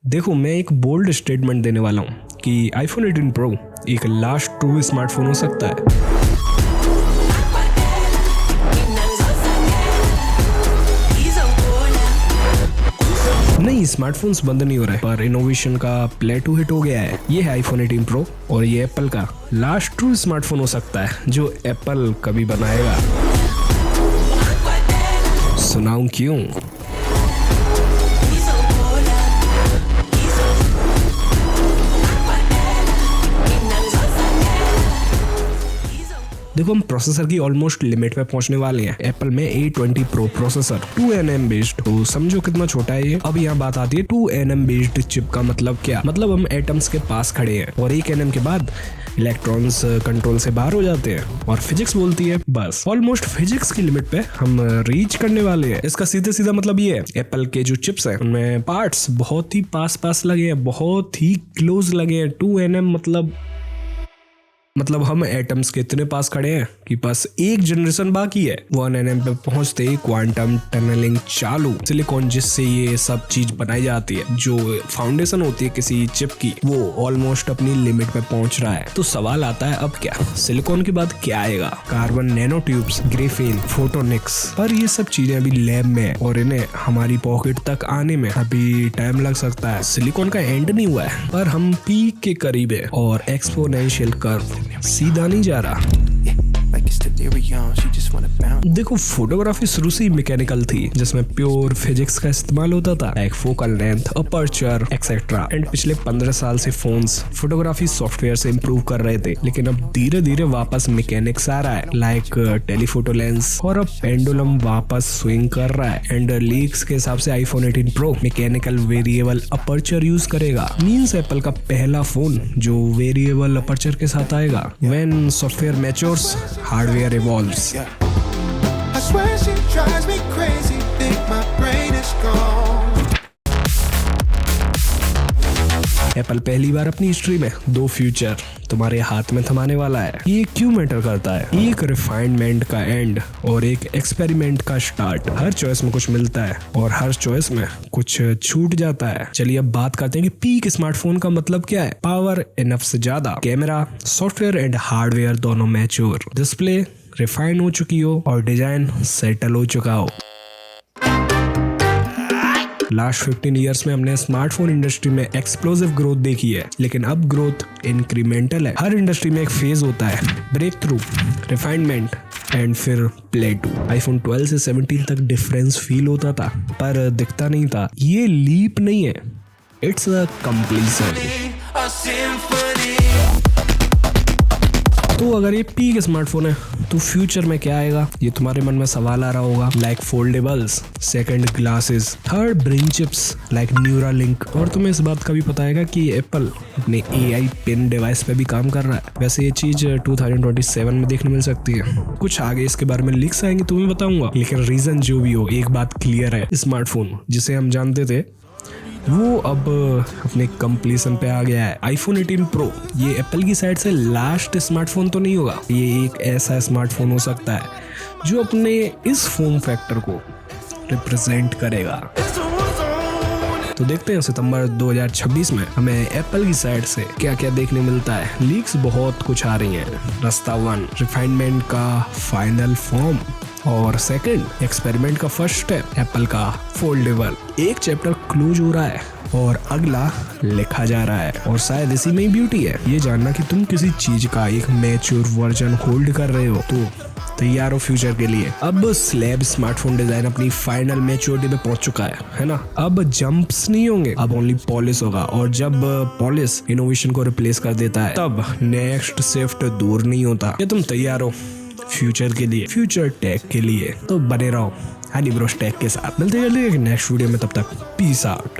देखो, मैं एक बोल्ड स्टेटमेंट देने वाला हूँ कि आईफोन 18 प्रो एक लास्ट ट्रू स्मार्टफोन हो सकता है। नहीं, स्मार्टफोन्स बंद नहीं हो रहे, पर इनोवेशन का प्लेटू हिट हो गया है। ये है आईफोन 18 प्रो और ये एप्पल का लास्ट ट्रू स्मार्टफोन हो सकता है जो एप्पल कभी बनाएगा। सुनाऊं क्यों? देखो, हम प्रोसेसर की ऑलमोस्ट लिमिट पे पहुंचने वाले हैं। एप्पल में A20 Pro processor 2nm based, तो समझो कितना छोटा है ये। अब यहाँ बात आती है 2nm बेस्ड चिप का मतलब क्या? मतलब हम एटम्स के पास खड़े हैं और 1nm के बाद इलेक्ट्रॉन्स कंट्रोल से बाहर हो जाते हैं और फिजिक्स बोलती है बस ऑलमोस्ट फिजिक्स की लिमिट पे हम रीच करने वाले हैं। इसका सीधे सीधा मतलब ये है, एप्पल के जो चिप्स हैं उनमें पार्ट्स बहुत ही पास लगे हैं, बहुत ही क्लोज लगे हैं। 2nm मतलब हम एटम्स के इतने पास खड़े हैं कि बस एक जनरेशन बाकी है। 1nm पे पहुंचते ही क्वांटम टनलिंग चालू। सिलिकॉन जिससे ये सब चीज बनाई जाती है, जो फाउंडेशन होती है किसी चिप की, वो ऑलमोस्ट अपनी लिमिट पे पहुंच रहा है। तो सवाल आता है अब क्या? सिलिकॉन के बाद क्या आएगा? Carbon nano tubes, graphene, photonics. पर ये सब चीजें अभी लैब में है और इन्हें हमारी पॉकेट तक आने में अभी टाइम लग सकता है। सिलिकॉन का एंड नहीं हुआ है, पर हम पीक के करीब है और एक्सपोनेंशियल कर्व सीधा नहीं जा रहा। देखो, फोटोग्राफी शुरू से ही मैकेनिकल थी, जिसमें प्योर फिजिक्स का इस्तेमाल होता था, like focal length, aperture etcetera. And पिछले 15 साल से फोन्स फोटोग्राफी सॉफ्टवेयर से इम्प्रूव कर रहे थे, लेकिन अब धीरे धीरे वापस मैकेनिक्स आ रहा है, लाइक टेलीफोटो लेंस, और अब पेंडुलम वापस स्विंग कर रहा है। एंड लीक्स के हिसाब से iPhone 18 pro mechanical variable aperture use करेगा। मींस एप्पल का पहला फोन जो वेरिएबल अपर्चर के साथ आएगा। When software matures, hardware evolves. I swear she drives me crazy, think my brain is gone. Apple पहली बार अपनी हिस्ट्री में 2 फ्यूचर तुम्हारे हाथ में थमाने वाला है। ये क्यों मैटर करता है? एक रिफाइनमेंट का एंड और एक एक्सपेरिमेंट का स्टार्ट। हर चॉइस में कुछ मिलता है और हर चॉइस में कुछ छूट जाता है। चलिए अब बात करते हैं कि पीक स्मार्टफोन का मतलब क्या है। पावर इनफ से ज्यादा, कैमरा, सॉफ्टवेयर एंड हार्डवेयर दोनों मैच्योर, डिस्प्ले रिफाइन हो चुकी हो और डिजाइन सेटल हो चुका हो। लास्ट 15 इयर्स में हमने स्मार्टफोन इंडस्ट्री में एक्सप्लोसिव ग्रोथ देखी है, लेकिन अब ग्रोथ इंक्रीमेंटल है। हर इंडस्ट्री में एक फेज होता है, ब्रेक थ्रू, रिफाइनमेंट एंड फिर प्लेटू। आईफोन 12 से 17 तक डिफरेंस फील होता था, पर दिखता नहीं था। ये लीप नहीं है, इट्स अ कंप्लीशन। तो अगर ये पीक स्मार्टफोन है तो फ्यूचर में क्या आएगा? ये तुम्हारे मन में सवाल आ रहा होगा, like foldables, second glasses, third brain chips like Neuralink. और तुम्हें इस बात का भी पता है कि एप्पल अपने AI पेन डिवाइस पे भी काम कर रहा है। वैसे ये चीज 2027 में देखने मिल सकती है। कुछ आगे इसके बारे में लीक्स आएंगे, तुम्हें बताऊंगा। लेकिन रीजन जो भी हो, एक बात क्लियर है, स्मार्टफोन जिसे हम जानते थे वो अब अपने कंप्लीशन पे आ गया है। आईफोन 18 प्रो ये एप्पल की साइड से लास्ट स्मार्टफोन तो नहीं होगा। ये एक ऐसा स्मार्टफोन हो सकता है जो अपने इस फॉर्म फैक्टर को रिप्रेजेंट करेगा। तो देखते हैं सितंबर 2026 में हमें एप्पल की साइड से क्या क्या देखने मिलता है। लीक्स बहुत कुछ आ रही हैं। रास्ता 1 रिफाइनमेंट का फाइनल फॉर्म, और सेकंड एक्सपेरिमेंट का फर्स्ट स्टेप एप्पल का फोल्डेबल। एक चैप्टर क्लोज हो रहा है और अगला लिखा जा रहा है, और शायद इसी में ही ब्यूटी है, ये जानना कि तुम किसी चीज का एक मैच्योर वर्जन होल्ड कर रहे हो तो तैयार हो फ्यूचर के लिए। अब स्लैब स्मार्टफोन डिजाइन अपनी फाइनल मैच्योरिटी पे पहुंच चुका है ना। अब जंप्स नहीं होंगे, अब ओनली पॉलिश होगा, और जब पॉलिश इनोवेशन को रिप्लेस कर देता है तब नेक्स्ट शिफ्ट दूर नहीं होता। क्या तुम तैयार हो फ्यूचर के लिए, फ्यूचर टेक के लिए? तो बने रहो हनी ब्रोस टेक के साथ। मिलते हैं जल्दी एक नेक्स्ट वीडियो में, तब तक पीस आउट।